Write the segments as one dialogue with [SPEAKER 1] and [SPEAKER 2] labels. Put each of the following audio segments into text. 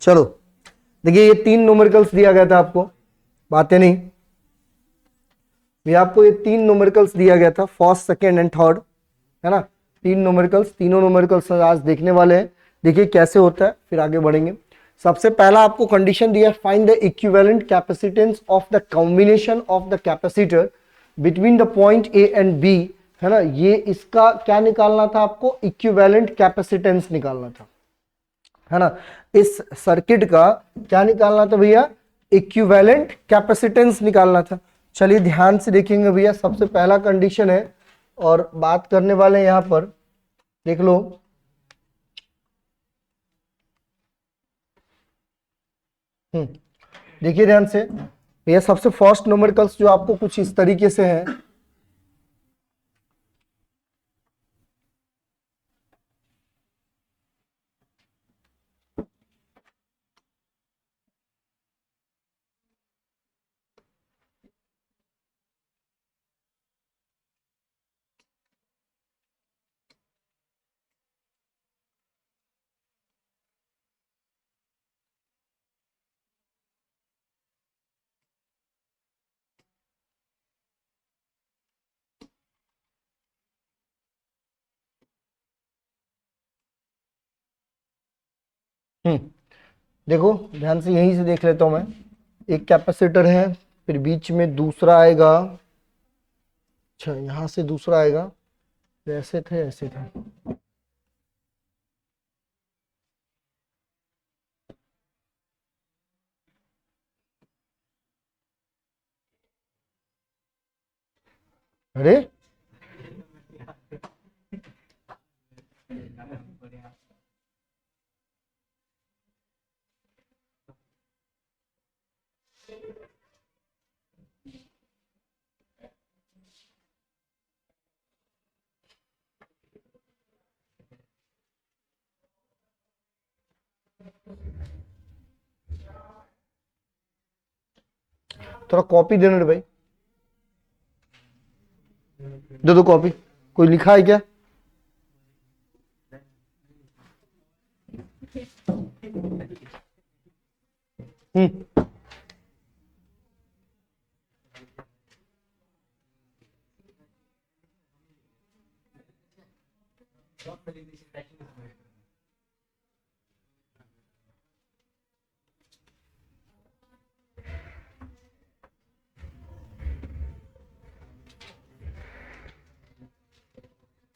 [SPEAKER 1] चलो देखिए, ये 3 न्यूमेरिकल्स दिया गया था आपको, बातें नहीं, ये आपको ये 3 न्यूमेरिकल्स दिया गया था, फर्स्ट सेकेंड एंड थर्ड, है ना। 3 न्यूमेरिकल्स, तीनों न्यूमेरिकल्स आज देखने वाले हैं। देखिए कैसे होता है, फिर आगे बढ़ेंगे। सबसे पहला आपको कंडीशन दिया, find the equivalent capacitance of the combination of the capacitor between the point A and B, है ना। ये इसका क्या निकालना था आपको, इक्विवेलेंट कैपेसिटेंस निकालना था, है ना। इस सर्किट का क्या निकालना था भैया, इक्विवेलेंट कैपेसिटेंस निकालना था। चलिए ध्यान से देखेंगे भैया, सबसे पहला कंडीशन है और बात करने वाले हैं यहां पर, देख लो। देखिए ध्यान से भैया, सबसे फर्स्ट न्यूमेरिकल्स जो आपको कुछ इस तरीके से है। देखो ध्यान से, यहीं से देख लेता हूं मैं। एक कैपेसिटर है, फिर बीच में दूसरा आएगा, अच्छा यहां से दूसरा आएगा, ऐसे थे ऐसे था। अरे थोड़ा कॉपी देना रे भाई, दे दो कॉपी। कोई लिखा है क्या? हम्म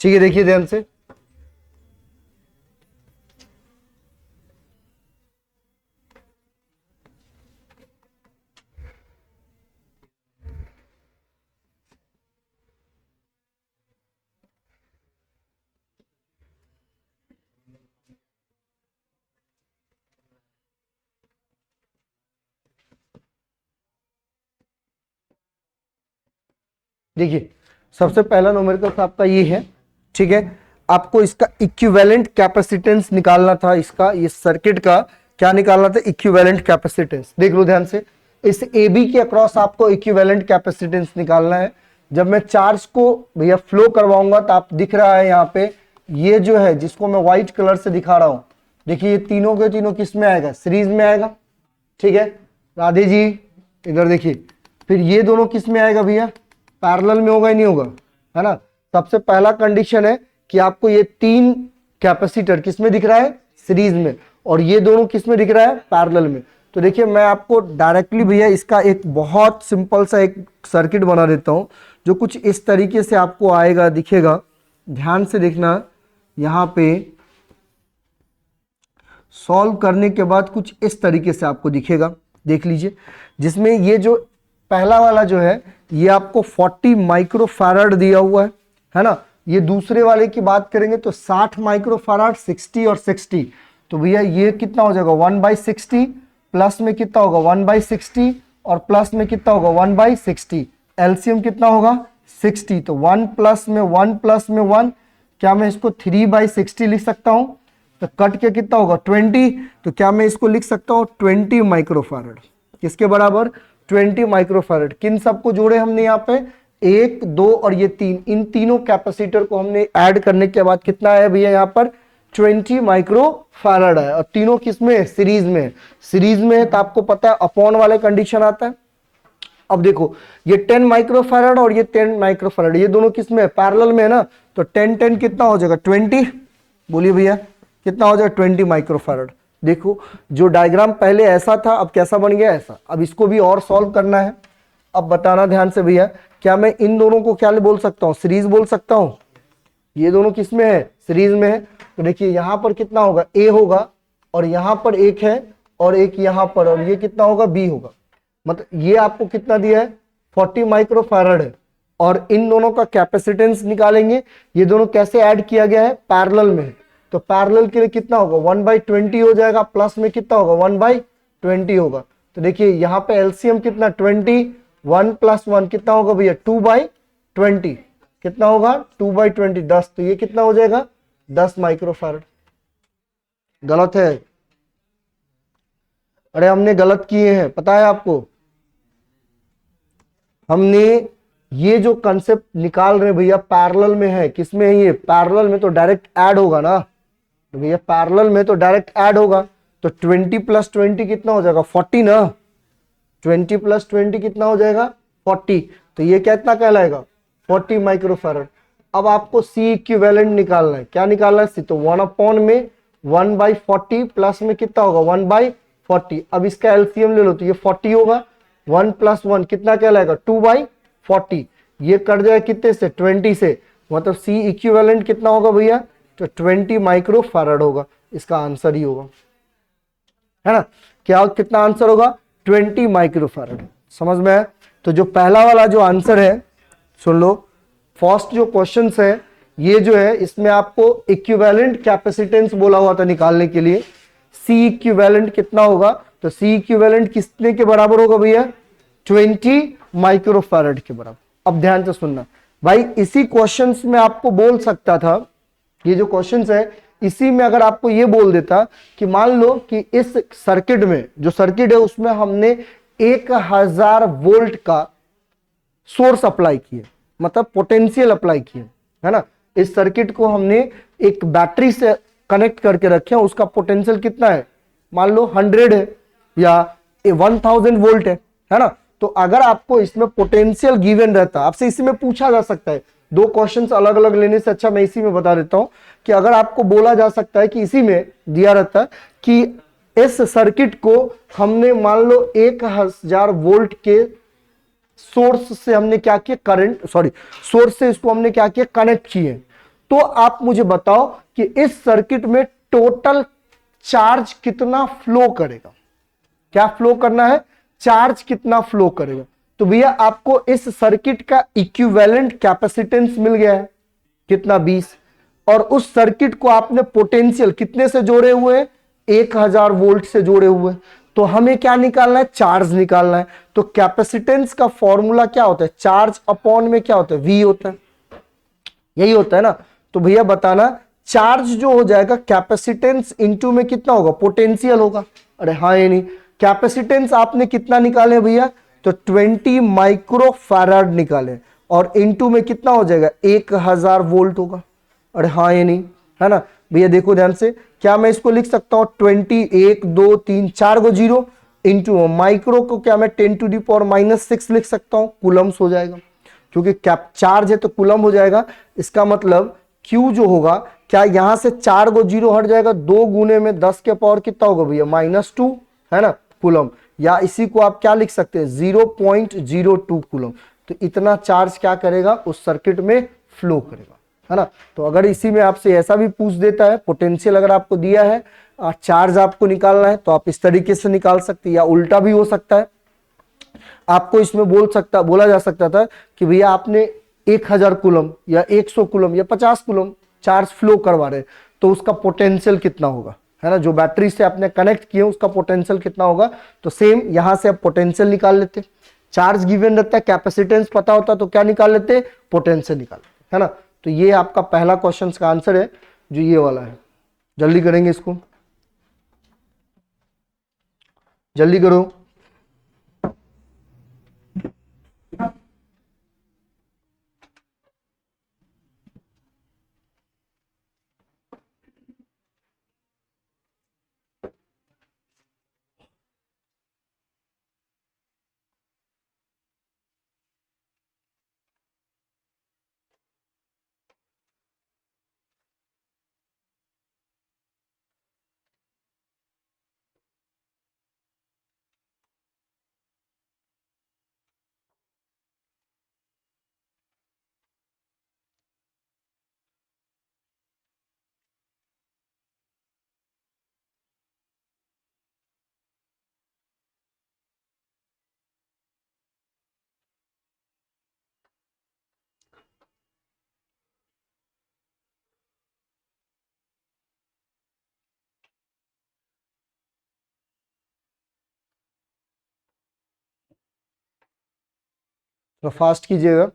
[SPEAKER 1] ठीक है, देखिए ध्यान से। देखिए सबसे पहला न्यूमेरिकल आपका ये है, ठीक है। आपको इसका इक्विवेलेंट कैपेसिटेंस निकालना था, इसका ये सर्किट का क्या निकालना था, इक्विवेलेंट कैपेसिटेंस। देख लो ध्यान से, इस ए बी के अक्रॉस आपको इक्विवेलेंट कैपेसिटेंस निकालना है। जब मैं चार्ज को भैया फ्लो करवाऊंगा तो आप दिख रहा है यहाँ पे, ये जो है जिसको मैं व्हाइट कलर से दिखा रहा हूं, देखिए ये तीनों के तीनों किस में आएगा, सीरीज में आएगा, ठीक है। राधे जी इधर देखिए, फिर ये दोनों किस में आएगा भैया, पैरेलल में होगा ही नहीं होगा, है ना। सबसे पहला कंडीशन है कि आपको ये 3 कैपेसिटर किस में दिख रहा है, सीरीज में, और ये दोनों किस में दिख रहा है, पैरेलल में। तो देखिए मैं आपको डायरेक्टली भैया इसका एक बहुत सिंपल सा एक सर्किट बना देता हूं, जो कुछ इस तरीके से आपको आएगा, दिखेगा। ध्यान से देखना, यहां पे सॉल्व करने के बाद कुछ इस तरीके से आपको दिखेगा, देख लीजिए। जिसमें ये जो पहला वाला जो है, ये आपको 40 माइक्रोफैराड दिया हुआ है ना। ये दूसरे वाले की बात करेंगे तो 60 माइक्रोफैराड, 60 और 60। तो भैया ये कितना हो जाएगा, 1/60, प्लस में कितना होगा 1/60, और प्लस में कितना होगा 1/60। एलसीएम कितना होगा 60। तो 1 प्लस में 1 प्लस में 1, क्या मैं इसको 3/60 लिख सकता हूं? तो कट के कितना होगा 20। तो क्या मैं इसको लिख सकता हूं 20 माइक्रोफैराड, किसके बराबर, 20 माइक्रोफैराड। किन सबको जोड़े हमने यहाँ पे, 1, 2 और ये 3, इन तीनों कैपेसिटर को हमने ऐड करने के बाद कितना है भैया यहाँ पर 20 माइक्रो फैराड है, और तीनों किसमें है? सीरीज में। सीरीज में है तो आपको पता है अपॉन वाले कंडीशन आता है। अब देखो ये 10 माइक्रो फैराड और ये 10 माइक्रो फैराड, ये दोनों किसमें है? पैरेलल में है ना, तो 10 10 कितना हो जाएगा? 20। बोलिए भैया कितना हो जाएगा? 20 माइक्रो फैराड। देखो जो डायग्राम पहले ऐसा था अब कैसा बन गया? ऐसा। अब इसको भी और सॉल्व करना है। अब बताना ध्यान से भैया, क्या मैं इन दोनों को क्या बोल सकता हूं? सीरीज बोल सकता हूं। ये दोनों किसमें है? सीरीज में है। तो देखिए यहां पर कितना होगा? ए होगा, और यहां पर एक है, और एक यहां पर, और ये कितना होगा? बी होगा। मतलब ये आपको कितना दिया है? 40 माइक्रो फैराड है। और इन दोनों का कैपेसिटेंस निकालेंगे। ये दोनों कैसे ऐड किया गया है? पैरेलल में। तो पैरेलल के लिए कितना होगा? 1/20 हो जाएगा, प्लस में कितना होगा? 1/20 होगा। तो देखिए यहाँ पे एलसीएम कितना? 20, 1 + 1 कितना होगा भैया? 2/20। कितना होगा? 2/20, 10। तो ये कितना हो जाएगा? 10 माइक्रो फैराड। गलत है? अरे हमने गलत किए हैं, पता है आपको। हमने ये जो कंसेप्ट निकाल रहे हैं भैया पैरेलल में है। किसमें है? ये पैरेलल में, तो डायरेक्ट ऐड होगा ना। तो भैया पैरेलल में तो डायरेक्ट ऐड होगा। तो 20 + 20 कितना हो जाएगा? 40 ना। 20 + 20 कितना हो जाएगा? 40। तो ये कितना कहलाएगा? 40 माइक्रो फैराड। अब आपको सी इक्विवेलेंट निकालना है। क्या निकालना है? सी। तो 1 में 1/40 प्लस में कितना होगा? 1/40। अब इसका एलसीएम ले लो तो ये 40 होगा। 1 + 1 कितना कहलाएगा? 2/40। ये कट जाए कितने से? 20 से। मतलब सी इक्विवेलेंट कितना होगा भैया? तो 20 माइक्रो फैराड होगा। इसका आंसर ही होगा, है ना। क्या कितना आंसर होगा? 20 माइक्रो फैराड। समझ में है? तो जो पहला वाला जो आंसर है, सुन लो। फर्स्ट जो क्वेश्चन है ये जो है, इसमें आपको इक्विवेलेंट कैपेसिटेंस बोला हुआ था निकालने के लिए। सी इक्विवेलेंट कितना होगा? तो सी इक्विवेलेंट कितने के बराबर होगा भैया? 20 माइक्रो फैराड के बराबर। अब ध्यान से सुनना भाई, इसी क्वेश्चन में आपको बोल सकता था, ये जो क्वेश्चन है इसी में अगर आपको ये बोल देता कि मान लो कि इस सर्किट में, जो सर्किट है उसमें हमने 1000 वोल्ट का सोर्स अप्लाई किए, मतलब पोटेंशियल अप्लाई किए, है ना। इस सर्किट को हमने एक बैटरी से कनेक्ट करके रखे, उसका पोटेंशियल कितना है? मान लो 100 है या 1000 वोल्ट है ना। तो अगर आपको इसमें पोटेंशियल गिवन रहता, आपसे इसी में पूछा जा सकता है। दो क्वेश्चंस अलग अलग लेने से अच्छा मैं इसी में बता देता हूं कि अगर आपको बोला जा सकता है कि इसी में दिया रहता कि इस सर्किट को हमने मान लो 1000 वोल्ट के सोर्स से हमने क्या किया? करंट, सॉरी, सोर्स से इसको हमने क्या किया? कनेक्ट किए। तो आप मुझे बताओ कि इस सर्किट में टोटल चार्ज कितना फ्लो करेगा? क्या फ्लो करना है? चार्ज कितना फ्लो करेगा। तो भैया आपको इस सर्किट का इक्विवेलेंट कैपेसिटेंस मिल गया है कितना? 20। और उस सर्किट को आपने पोटेंशियल कितने से जोड़े हुए हैं? 1000 वोल्ट से जोड़े हुए। तो हमें क्या निकालना है? चार्ज निकालना है। तो कैपेसिटेंस का फॉर्मूला क्या होता है? चार्ज अपॉन में क्या होता है? वी होता है। यही होता है ना। तो भैया बताना, चार्ज जो हो जाएगा कैपेसिटेंस इंटू में कितना होगा? पोटेंशियल होगा। अरे हाँ, ये नहीं, कैपेसिटेंस आपने कितना निकाले भैया? तो 20 माइक्रो फैराड निकाले, और इंटू में कितना हो जाएगा? 1000 वोल्ट होगा। अरे हाँ, ये नहीं, है ना भैया। देखो ध्यान से, क्या मैं इसको लिख सकता हूं 20, 1 2 3 4 गो जीरो इंटू माइक्रो को क्या मैं 10⁻⁻6 लिख सकता हूं? कूलम्स हो जाएगा, क्योंकि कैप चार्ज है तो कूलम हो जाएगा। इसका मतलब Q जो होगा, क्या यहां से 4 गो जीरो हट जाएगा? 2 गुने में 10 के पावर कितना होगा भैया? -2, है ना, कूलम। या इसी को आप क्या लिख सकते हैं? 0.02 कूलम। तो इतना चार्ज क्या करेगा? उस सर्किट में फ्लो करेगा, है ना। तो अगर इसी में आपसे ऐसा भी पूछ देता है, पोटेंशियल अगर आपको दिया है, चार्ज आपको निकालना है, तो आप इस तरीके से निकाल सकते हैं, या उल्टा भी हो सकता है। आपको इसमें बोला जा सकता था कि भैया आपने 1000 कूलम या 100 कूलम या 50 कूलम चार्ज फ्लो करवा रहे, तो उसका पोटेंशियल कितना होगा, है ना। जो बैटरी से आपने कनेक्ट किए उसका पोटेंशियल कितना होगा। तो सेम यहां से आप पोटेंशियल निकाल लेते। चार्ज गिवन रहता है, कैपेसिटेंस पता होता तो क्या निकाल लेते? पोटेंशियल निकाल लेते, है ना। तो ये आपका पहला क्वेश्चन का आंसर है, जो ये वाला है। जल्दी करेंगे इसको, जल्दी करो। थोड़ा फास्ट कीजिएगा।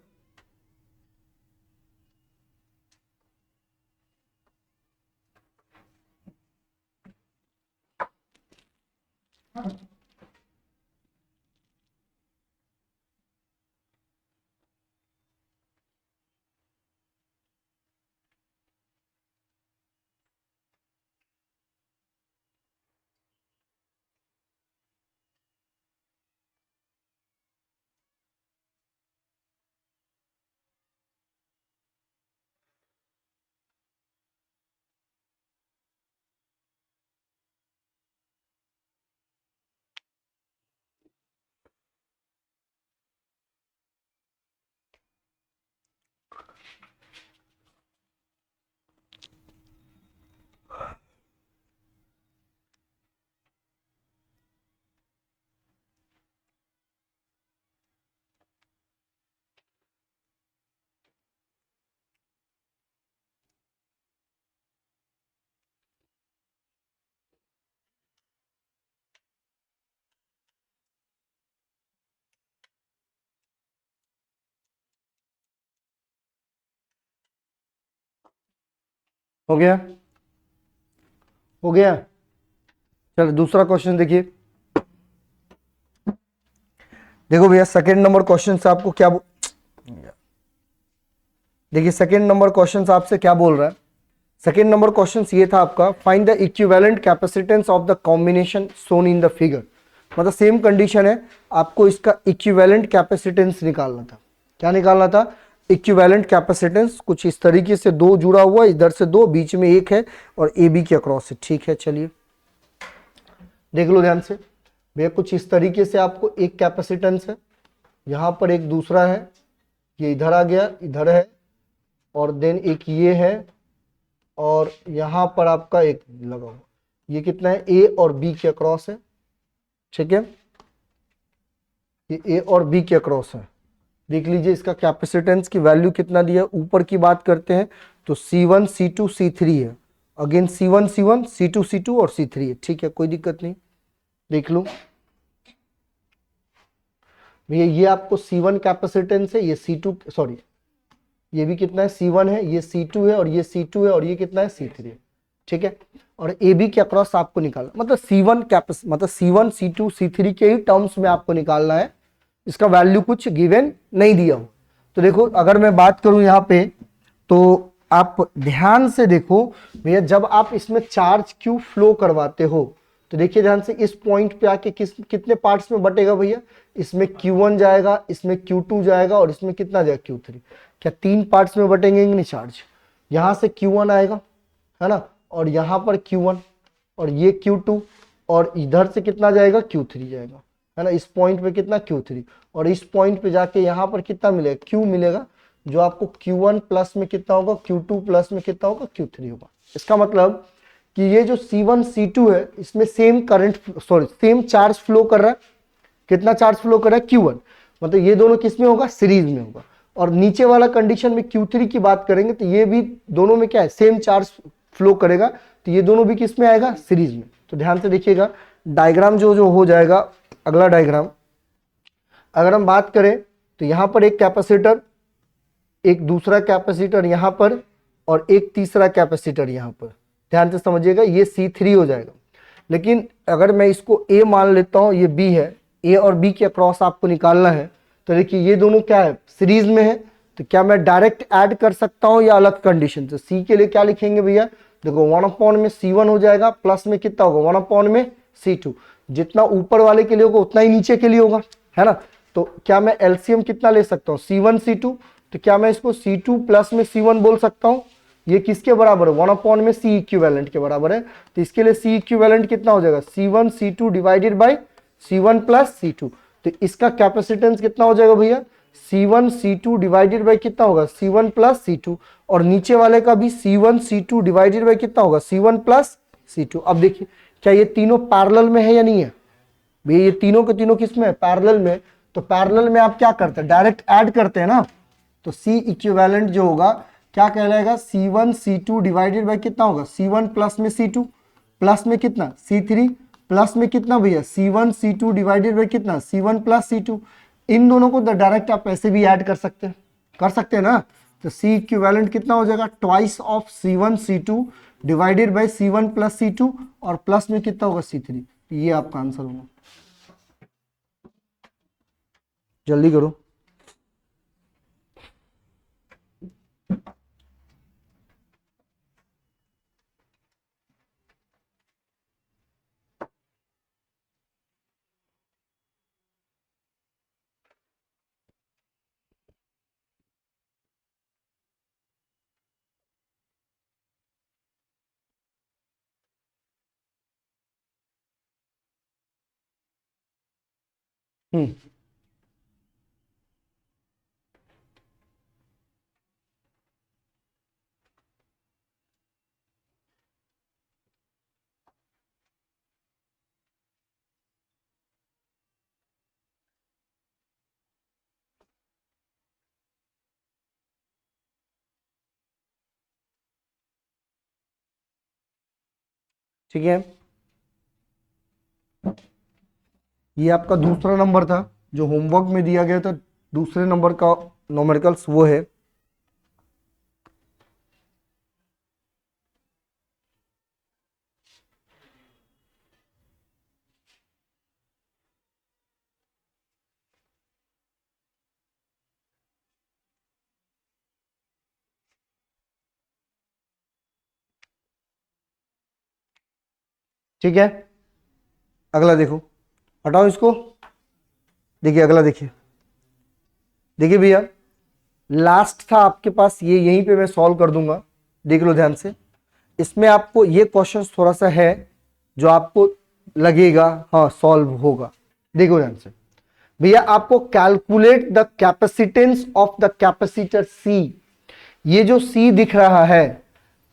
[SPEAKER 1] हो गया, हो गया। चलो दूसरा क्वेश्चन देखिए। देखो भैया सेकंड नंबर क्वेश्चन से आपको क्या देखिए सेकंड नंबर क्वेश्चन से आपसे क्या बोल रहा है। सेकंड नंबर क्वेश्चन ये था आपका, find the equivalent capacitance of the combination shown in the figure. मतलब सेम कंडीशन है, आपको इसका इक्विवेलेंट कैपेसिटेंस निकालना था। क्या निकालना था? Equivalent capacitance. कुछ इस तरीके से दो जुड़ा हुआ, इधर से दो, बीच में एक है और ए बी के अक्रॉस है। ठीक है, चलिए देख लो ध्यान से भैया। कुछ इस तरीके से आपको एक कैपेसिटेंस है, यहां पर एक दूसरा है, ये इधर आ गया, इधर है, और देन एक ये है, और यहां पर आपका एक लगा हुआ। ये कितना है? ए और बी के अक्रॉस है। ठीक है, ये ए और बी के अक्रॉस है। देख लीजिए इसका कैपेसिटेंस की वैल्यू कितना दिया। ऊपर की बात करते हैं तो C1 C2 C3 है। Again C1 C1 C2 C2 और C3 है। ठीक है, कोई दिक्कत नहीं। देख लो भैया, ये आपको C1 कैपेसिटेंस है, ये C2 सॉरी ये भी कितना है? C1 है, ये C2 है, और ये C2 है, और ये कितना है? C3 है। ठीक है, और ए बी के अक्रॉस आपको निकालना, मतलब C1 C2 C3 के ही टर्म्स में आपको निकालना है। इसका वैल्यू कुछ गिवन नहीं दिया हो। तो देखो अगर मैं बात करूं यहाँ पे, तो आप ध्यान से देखो भैया, जब आप इसमें चार्ज क्यू फ्लो करवाते हो तो देखिए ध्यान से, इस पॉइंट पे आके कितने पार्ट्स में बटेगा भैया? इसमें Q1 जाएगा, इसमें Q2 जाएगा, और इसमें कितना जाएगा? Q3। क्या 3 पार्ट्स में बटेंगे नहीं चार्ज? यहां से Q1 आएगा, है ना, और यहां पर Q1, और ये Q2, और इधर से कितना जाएगा? Q3 जाएगा, है ना। इस पॉइंट पे कितना? Q3, और इस पॉइंट पे जाके यहां पर कितना मिलेगा? Q मिलेगा, जो आपको Q1 प्लस में कितना होगा? Q2 प्लस में कितना होगा? Q3 होगा। इसका मतलब कि ये जो C1 C2 है, इसमें same current same charge flow कर रहा है। कितना चार्ज फ्लो कर रहा है? Q1। मतलब ये दोनों किस में होगा? सीरीज में होगा। और नीचे वाला कंडीशन में Q3 की बात करेंगे तो ये भी दोनों में क्या है? सेम चार्ज फ्लो करेगा, तो ये दोनों भी किस में आएगा? सीरीज में। तो ध्यान से देखिएगा डायग्राम जो हो जाएगा। अगला डायग्राम अगर हम बात करें तो यहां पर एक कैपेसिटर, एक दूसरा कैपेसिटर यहां पर, और एक तीसरा कैपेसिटर यहां पर। ध्यान से समझिएगा, ये C3 हो जाएगा। लेकिन अगर मैं इसको A मान लेता हूं, ये B है, A और B के अक्रॉस आपको निकालना है। तो देखिए ये दोनों क्या है? सीरीज में है। तो क्या मैं डायरेक्ट ऐड कर सकता हूं या अलग कंडीशन से? C के लिए क्या लिखेंगे भैया? देखो 1 में C1 हो जाएगा, प्लस में कितना होगा? 1 में C2। जितना ऊपर वाले के लिए होगा उतना ही नीचे के लिए होगा, है ना। तो क्या मैं एलसीएम कितना ले सकता हूँ? C1 C2। तो क्या मैं इसको C2 प्लस में C1 बोल सकता हूँ? ये किसके बराबर है? 1 में C इक्विवेलेंट के बराबर है। तो इसके लिए C इक्विवेलेंट कितना हो जाएगा? C1 C2 divided by C1 plus C2। तो इसका कैपेसिटेंस कितना हो जाएगा भैया? C1 C2 डिवाइडेड बाई कितना होगा? C1 plus C2। और नीचे वाले का भी C1 C2 डिवाइडेड बाई कितना होगा? C1 plus C2। अब देखिए क्या ये तीनों पैरेलल में है या नहीं है भैया? ये तीनों के तीनों किसमें है? पैरेलल में। तो पैरेलल में आप क्या करते हैं? डायरेक्ट ऐड करते हैं ना। तो C इक्विवेलेंट जो होगा क्या कहलाएगा? C1 C2 डिवाइडेड बाई कितना होगा? C1 प्लस में C2, प्लस में कितना? C3, प्लस में कितना भैया? C1 C2 डिवाइडेड बाई कितना? C1 plus C2। इन दोनों को डायरेक्ट आप ऐसे भी ऐड कर सकते हैं ना। तो सी इक्विवेलेंट कितना हो जाएगा, twice of C1 C2 divided by C1 plus C2 और प्लस में कितना होगा C3। ये आपका आंसर होगा। जल्दी करो। हम्म ठीक है, ये आपका दूसरा नंबर था जो होमवर्क में दिया गया था। दूसरे नंबर का न्यूमेरिकल्स वो है। ठीक है, अगला देखो, हटाओ इसको। देखिए अगला, देखिए देखिए भैया, लास्ट था आपके पास ये, यहीं पे मैं सॉल्व कर दूंगा। देख लो ध्यान से, इसमें आपको ये क्वेश्चन थोड़ा सा है जो आपको लगेगा हाँ सॉल्व होगा। देखो ध्यान से भैया, आपको calculate the capacitance of the capacitor C. ये जो सी दिख रहा है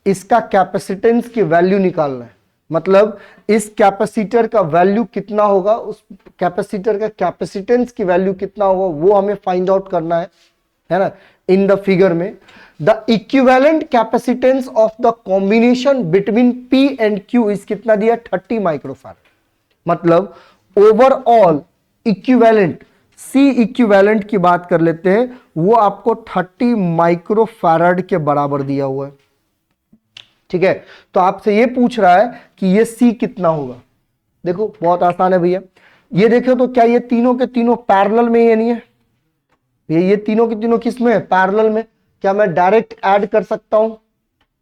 [SPEAKER 1] इसका कैपेसिटेंस की वैल्यू निकालना है। मतलब इस कैपेसिटर का वैल्यू कितना होगा, उस कैपेसिटर का कैपेसिटेंस की वैल्यू कितना होगा वो हमें फाइंड आउट करना है ना। इन द फिगर में the equivalent capacitance of the combination between P and Q इस कितना दिया, 30 माइक्रोफैराड। मतलब ओवरऑल इक्विवेलेंट, सी इक्विवेलेंट की बात कर लेते हैं, वो आपको 30 माइक्रोफैराड के बराबर दिया हुआ है। ठीक है, तो आपसे ये पूछ रहा है कि ये सी कितना होगा। देखो बहुत आसान है भैया, ये देखो तो क्या ये तीनों के तीनों पैरेलल में ही नहीं है, ये तीनों के तीनों किस में है, पैरेलल में। क्या मैं डायरेक्ट ऐड कर सकता हूं,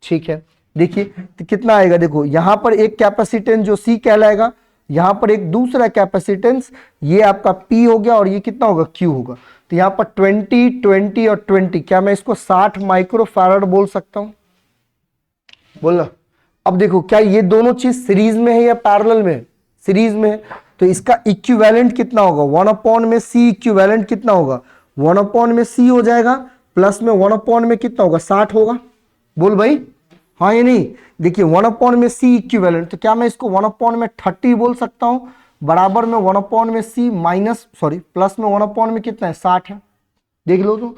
[SPEAKER 1] ठीक है। देखिए तो कितना आएगा, देखो यहां पर एक कैपेसिटेंस जो सी कहलाएगा, यहां पर एक दूसरा कैपेसिटेंस, ये आपका P हो गया और ये कितना होगा, Q होगा। तो यहां पर 20 20 और 20, क्या मैं इसको 60 माइक्रोफैराड बोल सकता हूं, बोलना। अब देखो क्या ये दोनों चीज सीरीज में है या पैरेलल में है, सीरीज में है। तो इसका इक्विवेलेंट कितना होगा, 1 अपॉन में सी इक्विवेलेंट कितना होगा, 1 अपॉन में सी हो जाएगा, प्लस में 1 अपॉन में कितना होगा, 60 होगा। बोल भाई हाँ या नहीं। देखिए 1 अपॉन में सी इक्विवेलेंट, तो क्या मैं इसको 1 अपॉन में 30 बोल सकता हूं, बराबर में 1 अपॉन में सी माइनस सॉरी प्लस में 1 अपॉन में कितना है, 60 है। देख लो तो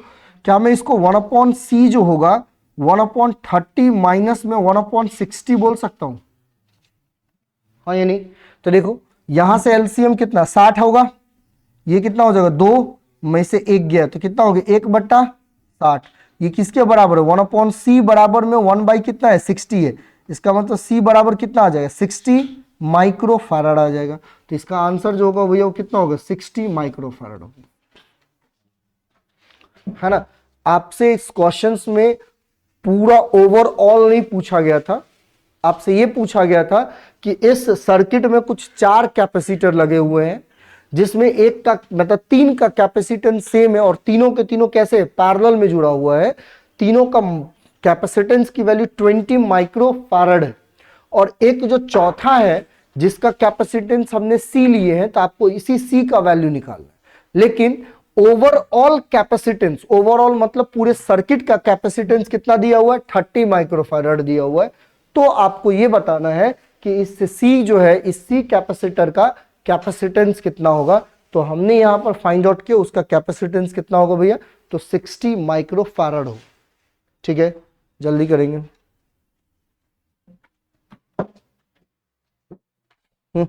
[SPEAKER 1] क्या मैं इसको 1 अपॉन सी जो होगा 1 अपॉन 30 माइनस में 1 अपॉन 60 बोल सकता हूं, हाँ या नहीं। तो देखो यहां से एलसीएम कितना 60 होगा, ये कितना हो जाएगा, 2 में से 1 गया तो कितना हो गया, 1/60। ये किसके बराबर है, 1 अपॉन सी बराबर में 1 बाई कितना है, 60 है। इसका मतलब सी बराबर कितना आ जाएगा, 60 माइक्रोफैराड आ जाएगा। तो इसका आंसर जो होगा भैया वो कितना होगा, 60 माइक्रोफैराड होगा, है ना। आपसे इस क्वेश्चंस में पूरा ओवरऑल नहीं पूछा गया था, आपसे यह पूछा गया था कि इस सर्किट में कुछ 4 कैपेसिटर लगे हुए हैं, जिसमें एक का मतलब 3 का कैपेसिटेंस सेम है और तीनों के तीनों कैसे पैरेलल में जुड़ा हुआ है। तीनों का कैपेसिटेंस की वैल्यू 20 माइक्रोफैराड है। और एक जो चौथा है जिसका कैपेसिटेंस हमने सी लिए हैं, तो आपको इसी सी का वैल्यू निकालना है। लेकिन ओवरऑल कैपेसिटेंस, ओवरऑल मतलब पूरे सर्किट का कैपेसिटेंस कितना दिया हुआ है, 30 माइक्रोफैराड दिया हुआ है। तो आपको यह बताना है कि इस सी जो है, इस सी कैपेसिटर का कैपेसिटेंस कितना होगा। तो हमने यहां पर फाइंड आउट किया उसका कैपेसिटेंस कितना होगा भैया, तो 60 माइक्रोफैराड हो। ठीक है, जल्दी करेंगे। हम्म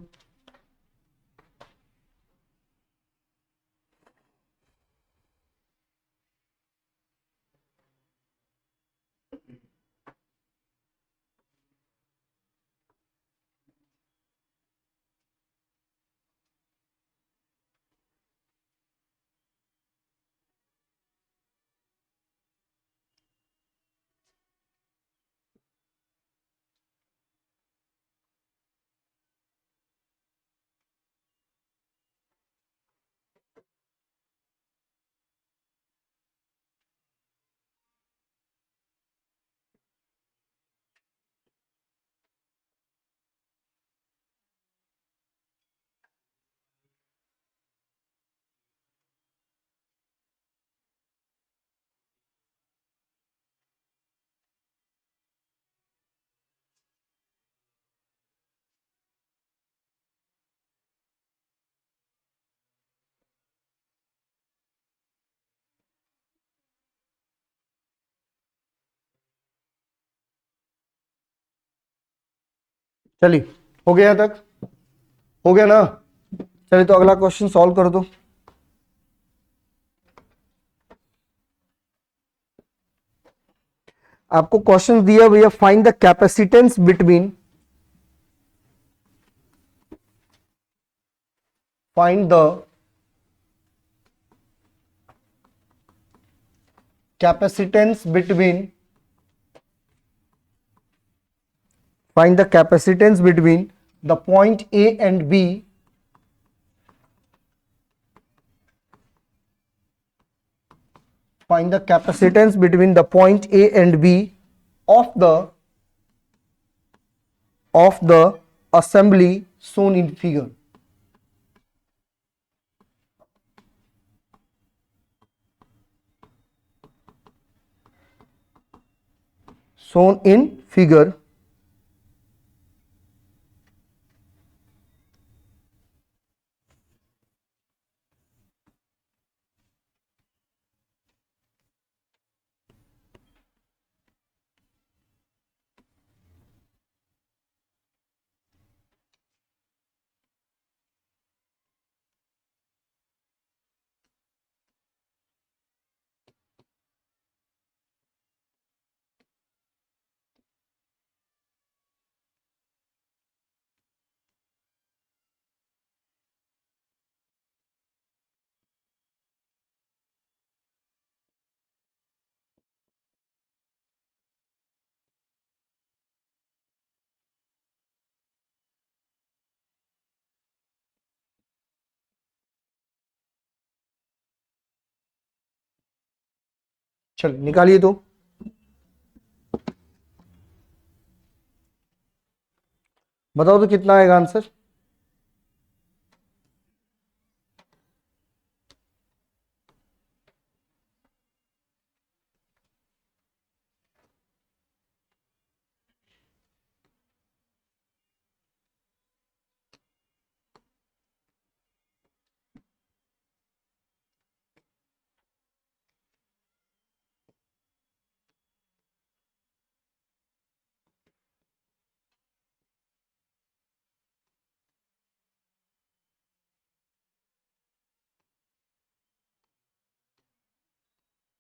[SPEAKER 1] चलिए, हो गया यहाँ तक, हो गया ना। चलिए तो अगला क्वेश्चन सॉल्व कर दो। आपको क्वेश्चन दिया भैया, find the capacitance between, find the capacitance between, find the capacitance between the point A and B, find the capacitance between the point A and B of the assembly shown in figure. Shown in figure. चलिए निकालिए तो, बताओ तो कितना आएगा answer.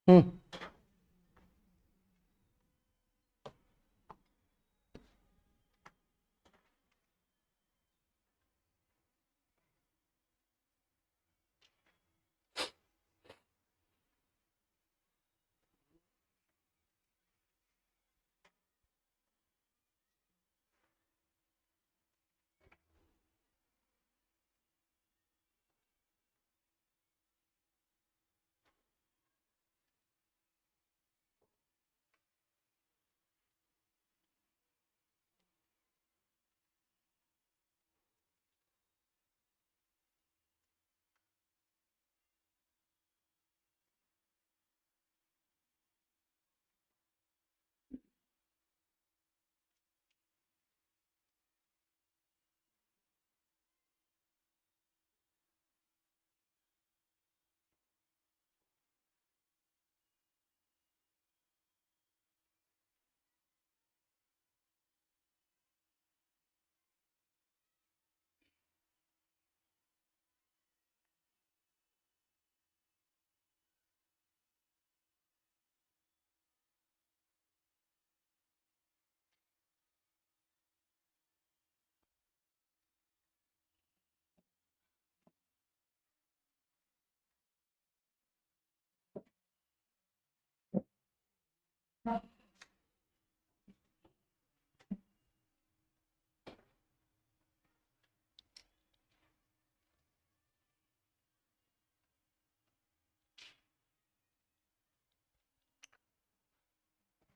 [SPEAKER 1] हम्म,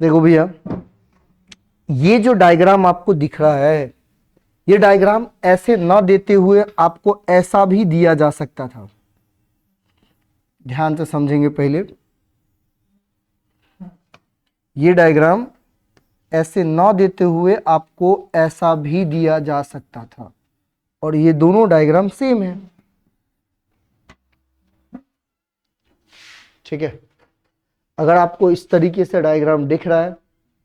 [SPEAKER 1] देखो भैया, ये जो डायग्राम आपको दिख रहा है, ये डायग्राम ऐसे ना देते हुए आपको ऐसा भी दिया जा सकता था। ध्यान से समझेंगे पहले, ये डायग्राम ऐसे ना देते हुए आपको ऐसा भी दिया जा सकता था, और ये दोनों डायग्राम सेम है। ठीक है, अगर आपको इस तरीके से डायग्राम दिख रहा है,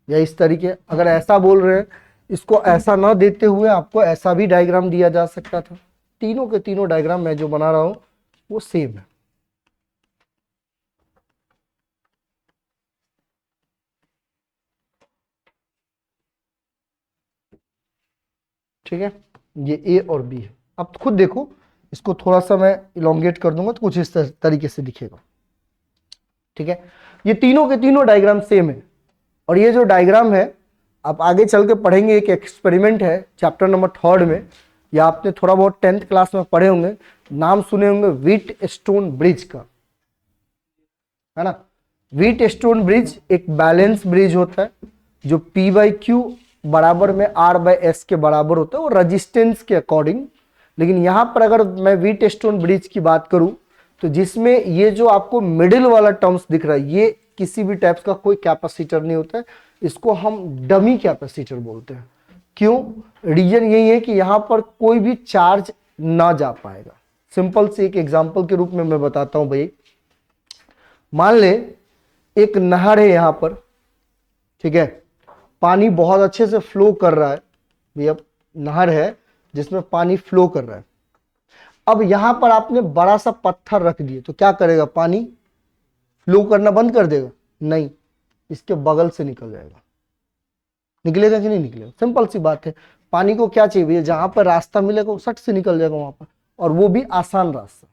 [SPEAKER 1] या इस तरीके, अगर ऐसा बोल रहे हैं इसको ऐसा ना देते हुए आपको ऐसा भी डायग्राम दिया जा सकता था। तीनों के तीनों डायग्राम मैं जो बना रहा हूं वो सेम है। ठीक है, ये ए और बी है। अब खुद देखो, इसको थोड़ा सा मैं इलोंगेट कर दूंगा तो कुछ इस तरीके से दिखेगा। ठीक है, ये तीनों के तीनों डायग्राम सेम है। और ये जो डायग्राम है आप आगे चल के पढ़ेंगे, एक एक्सपेरिमेंट है चैप्टर नंबर 3 में, या आपने थोड़ा बहुत 10th क्लास में पढ़े होंगे, नाम सुने होंगे व्हीट स्टोन ब्रिज का, है ना। व्हीट स्टोन ब्रिज एक बैलेंस ब्रिज होता है जो P/Q बराबर में R/S के बराबर होता है, वो रजिस्टेंस के अकॉर्डिंग। लेकिन यहां पर अगर मैं व्हीट स्टोन ब्रिज की बात करूं तो जिसमें ये जो आपको मिडिल वाला टर्म्स दिख रहा है, ये किसी भी टाइप्स का कोई कैपेसिटर नहीं होता है, इसको हम डमी कैपेसिटर बोलते हैं। क्यों? रीजन यही है कि यहां पर कोई भी चार्ज ना जा पाएगा। सिंपल से एक एग्जांपल के रूप में मैं बताता हूं भाई। मान ले एक नहर है यहां पर, ठीक है, पानी बहुत अच्छे से फ्लो कर रहा है भैया, नहर है जिसमें पानी फ्लो कर रहा है। अब यहां पर आपने बड़ा सा पत्थर रख दिए तो क्या करेगा? पानी फ्लो करना बंद कर देगा? नहीं, इसके बगल से निकल जाएगा। निकलेगा कि नहीं निकलेगा? सिंपल सी बात है। पानी को क्या चाहिए भैया? जहां पर रास्ता मिलेगा वो सट से निकल जाएगा वहां पर, और वो भी आसान रास्ता,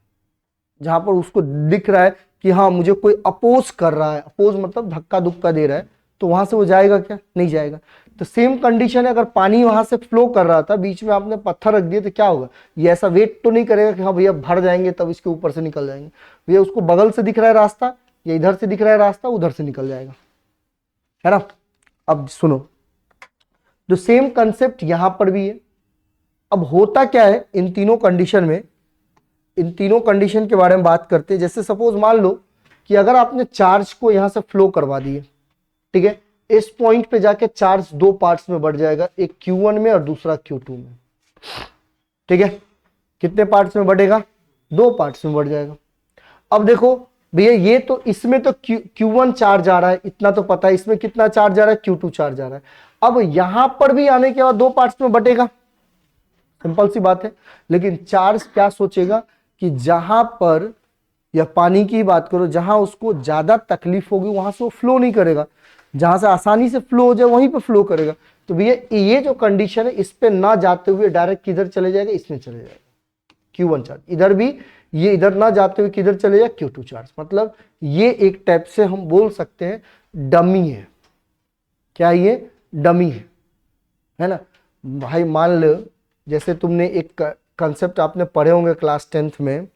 [SPEAKER 1] जहां पर उसको दिख रहा है कि हाँ मुझे कोई अपोज कर रहा है, अपोज मतलब धक्का धुक्का दे रहा है, तो वहां से वो जाएगा क्या? नहीं जाएगा। तो सेम कंडीशन है, अगर पानी वहां से फ्लो कर रहा था, बीच में आपने पत्थर रख दिए तो क्या होगा? ये ऐसा वेट तो नहीं करेगा कि हाँ भैया भर जाएंगे तब इसके ऊपर से निकल जाएंगे। भैया उसको बगल से दिख रहा है रास्ता, या इधर से दिख रहा है रास्ता, उधर से निकल जाएगा, है ना। अब सुनो, जो सेम कंसेप्ट यहां पर भी है। अब होता क्या है इन तीनों कंडीशन में, इन तीनों कंडीशन के बारे में बात करते हैं। जैसे सपोज मान लो कि अगर आपने चार्ज को यहां से फ्लो करवा दिए, ठीक है, इस पॉइंट पे जाके चार्ज दो पार्ट्स में बढ़ जाएगा, एक Q1 में और दूसरा Q2 में। ठीक है, कितने पार्ट्स में बढ़ेगा? दो पार्ट्स में बढ़ जाएगा। अब देखो भैया, ये तो इसमें तो Q1 चार्ज आ रहा है, इतना तो पता है। इसमें कितना चार्ज आ रहा है? Q2 चार्ज आ रहा है। अब यहां पर भी आने के बाद दो पार्ट्स में बटेगा, सिंपल सी बात है। लेकिन चार्ज क्या सोचेगा कि जहां पर, या पानी की बात करो, जहां उसको ज्यादा तकलीफ होगी वहां से वो फ्लो नहीं करेगा, जहां से आसानी से फ्लो हो जाए वहीं पे फ्लो करेगा। तो भैया ये जो कंडीशन है, इस पे ना जाते हुए डायरेक्ट किधर चले जाएगा? इसमें चले जाएगा, Q1 चार्ज। इधर भी ये इधर ना जाते हुए किधर चले जाए? Q2 charge. मतलब ये एक टाइप से हम बोल सकते हैं डमी है। क्या ये? डमी है ना भाई। मान लो जैसे तुमने एक कंसेप्ट आपने पढ़े होंगे क्लास 10th में,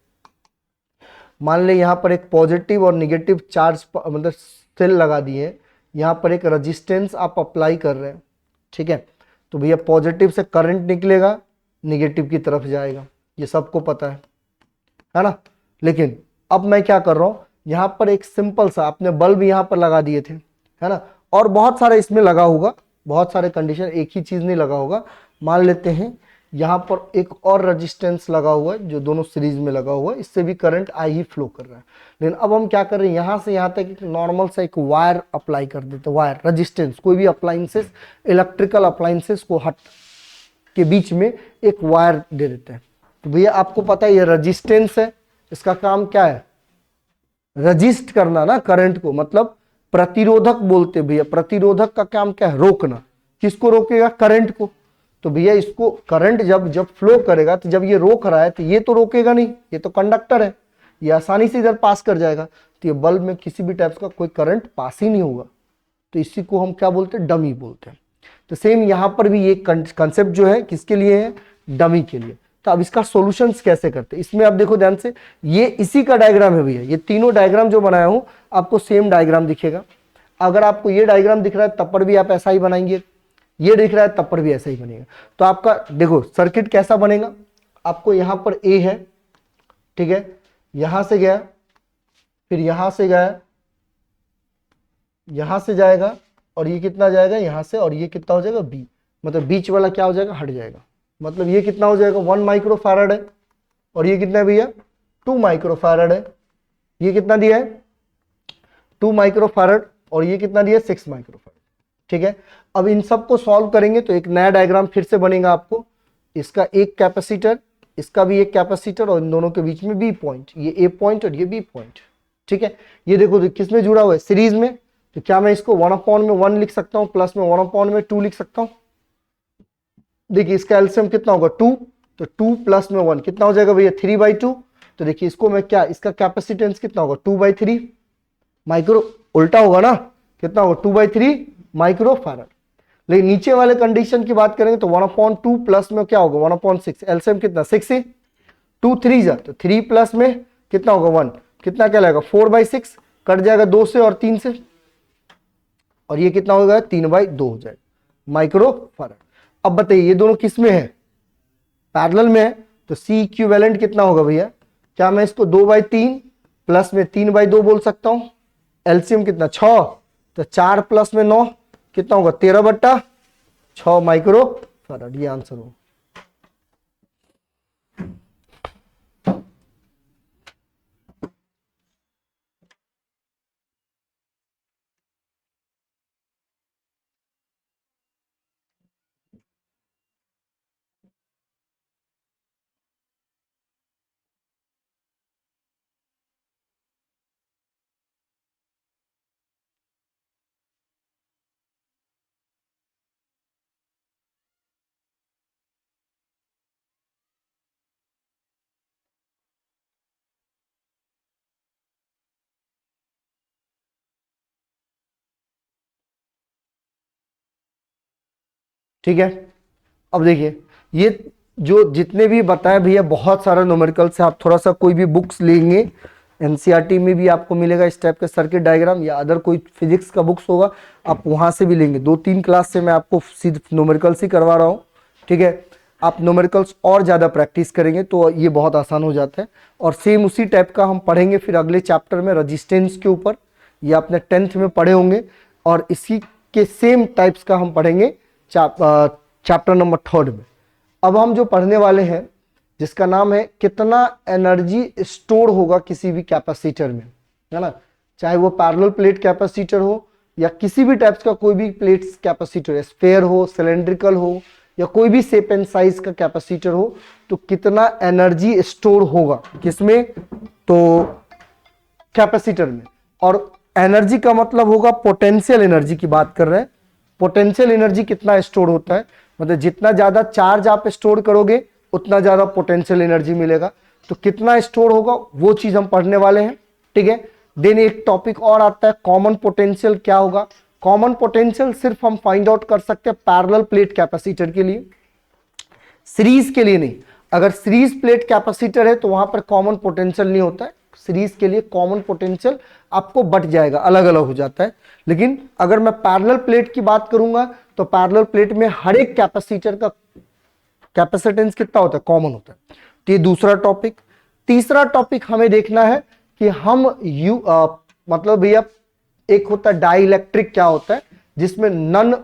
[SPEAKER 1] मान ले यहां पर एक पॉजिटिव और निगेटिव चार्ज मतलब सेल लगा दिए, यहां पर एक रेजिस्टेंस आप अप्लाई कर रहे हैं, ठीक है। तो भैया पॉजिटिव से करंट निकलेगा, निगेटिव की तरफ जाएगा, ये सबको पता है ना। लेकिन अब मैं क्या कर रहा हूं, यहां पर एक सिंपल सा आपने बल्ब यहां पर लगा दिए थे, है ना, और बहुत सारे इसमें लगा होगा, बहुत सारे कंडीशन, एक ही चीज नहीं लगा होगा। मान लेते हैं यहां पर एक और रेजिस्टेंस लगा हुआ है जो दोनों सीरीज में लगा हुआ है, इससे भी करंट आई ही फ्लो कर रहा है। लेकिन अब हम क्या कर रहे हैं, यहां से यहां तक एक नॉर्मल सा एक वायर अप्लाई कर देते हैं। वायर रेजिस्टेंस, कोई भी अप्लायंसेस, इलेक्ट्रिकल अप्लायंसेस को हट के बीच में एक वायर दे देते हैं। तो भैया आपको पता है ये रेजिस्टेंस है, इसका काम क्या है? रजिस्ट करना ना करंट को, मतलब प्रतिरोधक बोलते भैया। प्रतिरोधक का काम क्या है? रोकना। किसको रोकेगा? करंट को। तो भैया इसको करंट जब जब फ्लो करेगा, तो जब ये रोक रहा है तो ये तो रोकेगा नहीं, ये तो कंडक्टर है, ये आसानी से इधर पास कर जाएगा। तो ये बल्ब में किसी भी टाइप का कोई करंट पास ही नहीं होगा। तो इसी को हम क्या बोलते हैं? डमी बोलते हैं। तो सेम यहां पर भी ये कंसेप्ट जो है किसके लिए है? डमी के लिए। तो अब इसका सॉल्यूशंस कैसे करते हैं, इसमें आप देखो ध्यान से, ये इसी का डायग्राम है भैया। ये तीनों डायग्राम जो बनाया हूं आपको सेम डायग्राम दिखेगा। अगर आपको ये डायग्राम दिख रहा है तब पर भी आप ऐसा ही बनाएंगे, ये दिख रहा है तब पर भी ऐसा ही बनेगा। तो आपका देखो सर्किट कैसा बनेगा। आपको यहां पर ए है, ठीक है, यहां से गया, फिर यहां से गया, यहां से जाएगा, और ये कितना जाएगा? यहां से, और ये कितना हो जाएगा? बी। मतलब बीच वाला क्या हो जाएगा? हट जाएगा। मतलब ये कितना हो जाएगा? 1 माइक्रोफैराड है, और ये कितना है भैया? 2 माइक्रोफैराड है। ये कितना दिया है? 2 माइक्रोफैराड, और ये कितना दिया? 6 माइक्रोफैराड। ठीक है, अब इन सब को सॉल्व करेंगे तो एक नया डायग्राम फिर से बनेगा आपको। इसका एक कैपेसिटर, इसका भी एक कैपेसिटर और इन दोनों के बीच में बी पॉइंट, ये ए पॉइंट और ये बी पॉइंट। ठीक है, ये देखो किसमें जुड़ा हुआ है, सीरीज में। तो क्या मैं इसको 1/1 लिख सकता हूं, प्लस में 1/2 लिख सकता हूं। देखिए इसका एलसीएम कितना होगा 2, तो 2 प्लस में 1 कितना हो जाएगा भैया 3/2। तो देखिए इसको मैं क्या, इसका कैपेसिटेंस कितना होगा 2/3 माइक्रो, उल्टा होगा ना, कितना होगा 2/3 माइक्रो फैराड। लेकिन नीचे वाले कंडीशन की बात करेंगे तो 1/2 प्लस में क्या होगा 1/6, एलसीएम कितना 6 ही, 2 3 जा, तो 3 प्लस में कितना होगा 1, कितना क्या लगेगा 4/6, कट जाएगा 2 से और 3 से, और ये कितना होगा 3/2 हो जाएगा माइक्रो फैराड। अब बताइए ये दोनों किस में है, पैरेलल में है, तो सी इक्विवेलेंट कितना होगा भैया, क्या मैं इसको 2/3 प्लस में 3/2 बोल सकता हूं। एलसीएम कितना 6, तो 4 प्लस में 9 कितना होगा 13/6 माइक्रो फैराड, ये आंसर होगा। ठीक है, अब देखिए ये जो जितने भी बताए भैया बहुत सारा न्यूमेरिकल से, आप थोड़ा सा कोई भी बुक्स लेंगे एनसीईआरटी में भी आपको मिलेगा इस टाइप का सर्किट डायग्राम, या अदर कोई फिजिक्स का बुक्स होगा आप वहां से भी लेंगे। 2-3 क्लास से मैं आपको सिर्फ न्यूमेरिकल्स ही करवा रहा हूँ। ठीक है, आप न्यूमेरिकल्स और ज्यादा प्रैक्टिस करेंगे तो ये बहुत आसान हो जाता है। और सेम उसी टाइप का हम पढ़ेंगे फिर अगले चैप्टर में रजिस्टेंस के ऊपर, ये अपने 10th में पढ़े होंगे, और इसी के सेम टाइप्स का हम पढ़ेंगे चैप्टर नंबर 3 में। अब हम जो पढ़ने वाले हैं जिसका नाम है कितना एनर्जी स्टोर होगा किसी भी कैपेसिटर में, है ना, चाहे वो पैरेलल प्लेट कैपेसिटर हो या किसी भी टाइप्स का कोई भी प्लेट कैपेसिटर, स्फेयर हो, सिलेंड्रिकल हो, या कोई भी शेप एंड साइज का कैपेसिटर हो, तो कितना एनर्जी स्टोर होगा किसमें, तो कैपेसिटर में। और एनर्जी का मतलब होगा पोटेंशियल एनर्जी की बात कर रहे हैं, पोटेंशियल एनर्जी कितना स्टोर होता है, मतलब जितना ज्यादा चार्ज आप स्टोर करोगे उतना ज्यादा पोटेंशियल एनर्जी मिलेगा, तो कितना स्टोर होगा वो चीज हम पढ़ने वाले हैं। ठीक है, देन एक टॉपिक और आता है कॉमन पोटेंशियल क्या होगा। कॉमन पोटेंशियल सिर्फ हम फाइंड आउट कर सकते हैं पैरेलल प्लेट कैपेसिटर के लिए, सीरीज के लिए नहीं। अगर सीरीज प्लेट कैपेसिटर है तो वहां पर कॉमन पोटेंशियल नहीं होता है, सीरीज के लिए कॉमन पोटेंशियल आपको बट जाएगा, अलग अलग हो जाता है। लेकिन अगर मैं पैरेलल प्लेट की बात करूंगा तो पैरेलल प्लेट में हर एक कैपेसिटर का कैपेसिटेंस कितना होता है, कॉमन होता है। तो ये दूसरा टॉपिक। तीसरा टॉपिक हमें देखना है कि हम मतलब भैया एक होता है डाइलेक्ट्रिक क्या होता है, जिसमें non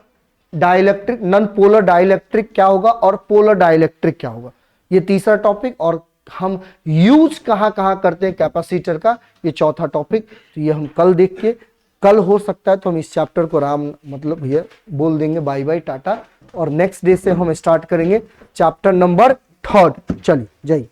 [SPEAKER 1] dielectric, non polar dielectric क्या होगा और पोलर डाइलेक्ट्रिक क्या होगा, ये तीसरा टॉपिक। और हम यूज कहां कहां करते हैं कैपेसिटर का, ये चौथा टॉपिक। तो ये हम कल देख के, कल हो सकता है तो हम इस चैप्टर को राम मतलब भैया बोल देंगे बाय बाय टाटा, और नेक्स्ट डे से हम स्टार्ट करेंगे चैप्टर नंबर 3। चलिए जय।